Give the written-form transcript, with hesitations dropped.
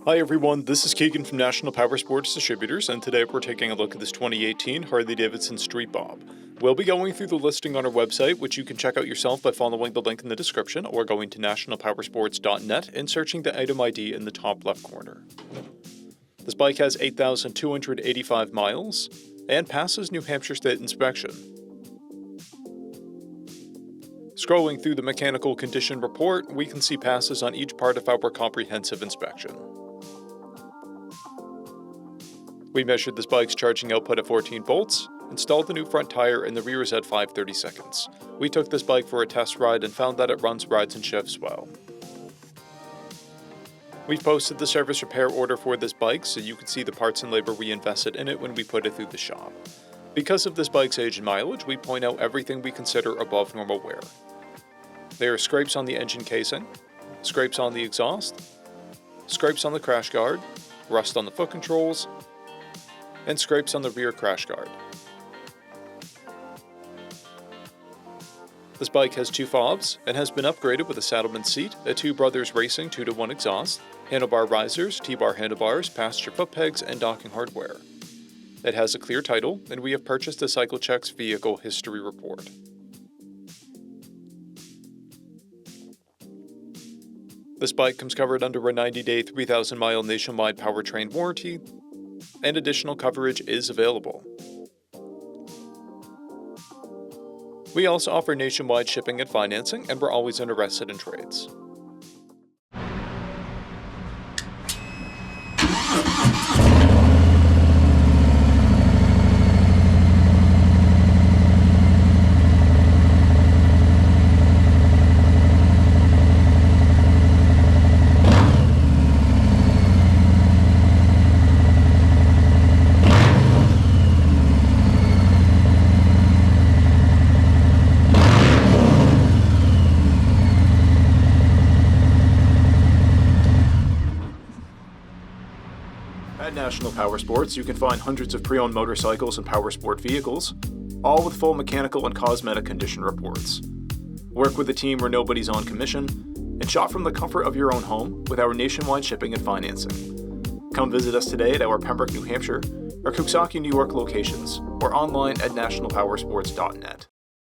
Hi everyone, this is Keegan from National Powersports Distributors, and today we're taking a look at this 2018 Harley-Davidson Street Bob. We'll be going through the listing on our website, which you can check out yourself by following the link in the description or going to nationalpowersports.net and searching the item ID in the top left corner. This bike has 8,285 miles and passes New Hampshire State inspection. Scrolling through the mechanical condition report, we can see passes on each part of our comprehensive inspection. We measured this bike's charging output at 14 volts, installed the new front tire, and the rear is at 5/30 seconds. We took this bike for a test ride and found that it runs, rides, and shifts well. We've posted the service repair order for this bike so you can see the parts and labor we invested in it when we put it through the shop. Because of this bike's age and mileage, we point out everything we consider above normal wear. There are scrapes on the engine casing, scrapes on the exhaust, scrapes on the crash guard, rust on the foot controls, and scrapes on the rear crash guard. This bike has 2 fobs and has been upgraded with a saddleman seat, a Two Brothers Racing 2-to-1 exhaust, handlebar risers, T-bar handlebars, passenger foot pegs, and docking hardware. It has a clear title, and we have purchased a CycleCheck's vehicle history report. This bike comes covered under a 90-day, 3,000-mile nationwide powertrain warranty, and additional coverage is available. We also offer nationwide shipping and financing, and we're always interested in trades. At National Powersports, you can find hundreds of pre-owned motorcycles and powersport vehicles, all with full mechanical and cosmetic condition reports. Work with a team where nobody's on commission, and shop from the comfort of your own home with our nationwide shipping and financing. Come visit us today at our Pembroke, New Hampshire, or Coxsackie, New York locations, or online at nationalpowersports.net.